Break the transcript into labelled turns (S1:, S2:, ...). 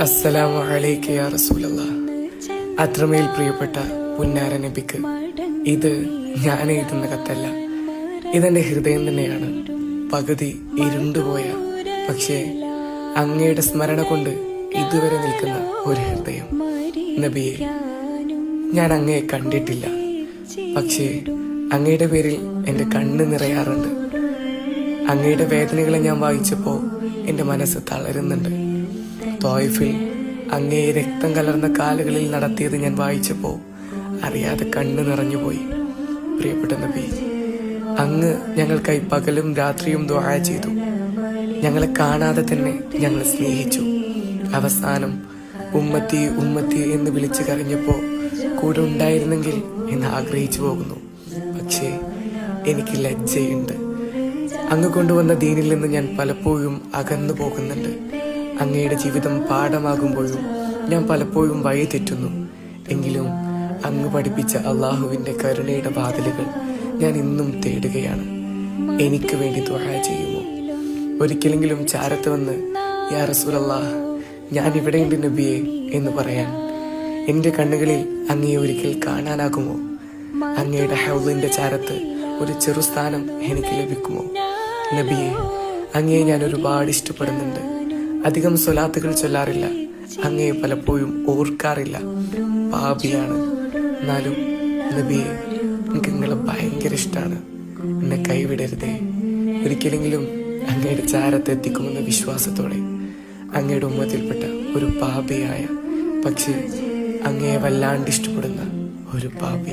S1: അസ്സലാമു അലൈക യാ റസൂലല്ലാഹ്. അത്രമേൽ പ്രിയപ്പെട്ട പുന്നാര നബിക്ക് ഇത് ഞാൻ എഴുതുന്ന കത്തല്ല, ഇതെന്റെ ഹൃദയം തന്നെയാണ്. പകുതി ഇരുണ്ടുപോയ പക്ഷേ അങ്ങയുടെ സ്മരണ കൊണ്ട് ഇതുവരെ നിൽക്കുന്ന ഒരു ഹൃദയം. നബിയെ, ഞാൻ അങ്ങയെ കണ്ടിട്ടില്ല, പക്ഷേ അങ്ങയുടെ പേരിൽ എന്റെ കണ്ണ് നിറയാറുണ്ട്. അങ്ങയുടെ വേദനകളെ ഞാൻ വായിച്ചപ്പോൾ എന്റെ മനസ്സ് തളരുന്നുണ്ട്. തോയിഫിൽ അങ്ങയെ രക്തം കലർന്ന കാലുകളിൽ നടത്തിയത് ഞാൻ വായിച്ചപ്പോൾ അറിയാതെ കണ്ണ് നിറഞ്ഞുപോയി. പ്രിയപ്പെട്ട നബി, അങ്ങ് ഞങ്ങൾക്കായി പകലും രാത്രിയും ദുആ ചെയ്തു. ഞങ്ങളെ കാണാതെ തന്നെ ഞങ്ങൾ സ്നേഹിച്ചു. അവസാനം ഉമ്മത്തി ഉമ്മത്തി എന്ന് വിളിച്ചു കരഞ്ഞപ്പോ കൂടെ ഉണ്ടായിരുന്നെങ്കിൽ എന്ന് ആഗ്രഹിച്ചു പോകുന്നു. പക്ഷേ എനിക്ക് ലജ്ജയുണ്ട്. അങ്ങ് കൊണ്ടുവന്ന ദീനിൽ നിന്ന് ഞാൻ പലപ്പോഴും അകന്നു പോകുന്നുണ്ട്. അങ്ങയുടെ ജീവിതം പാഠമാകുമ്പോഴും ഞാൻ പലപ്പോഴും വഴി തെറ്റുന്നു. എങ്കിലും അങ്ങ് പഠിപ്പിച്ച അള്ളാഹുവിന്റെ കരുണയുടെ വാതിലുകൾ ഞാൻ ഇന്നും തേടുകയാണ്. എനിക്ക് വേണ്ടി ദുആ ചെയ്യുമോ? ഒരിക്കലെങ്കിലും ചാരത്ത് വന്ന് യാ റസൂലല്ലാഹ്, ഞാൻ ഇവിടെയുണ്ട് നബിയെ എന്ന് പറയാൻ എന്റെ കണ്ണുകളിൽ അങ്ങയെ ഒരിക്കൽ കാണാനാകുമോ? അങ്ങയുടെ ഹൗലിന്റെ ചാരത്ത് ഒരു ചെറു സ്ഥാനം എനിക്ക് ലഭിക്കുമോ? നബിയെ, അങ്ങയെ ഞാൻ ഒരുപാട് ഇഷ്ടപ്പെടുന്നുണ്ട്. അധികം സ്വലാത്തുകൾ ചൊല്ലാറില്ല, അങ്ങയെ പലപ്പോഴും ഓർക്കാറില്ല. പാപിയാണ്. എന്നാലും നബിയെ, എനിക്ക് നിങ്ങളെ ഭയങ്കര ഇഷ്ടമാണ്. എന്നെ കൈവിടരുതേ. ഒരിക്കലെങ്കിലും അങ്ങയുടെ ചാരത്ത് എത്തിക്കുമെന്ന വിശ്വാസത്തോടെ അങ്ങയുടെ ഉമ്മത്തിൽപ്പെട്ട ഒരു പാപിയായ, പക്ഷേ അങ്ങയെ വല്ലാണ്ട് ഇഷ്ടപ്പെടുന്ന ഒരു പാപി.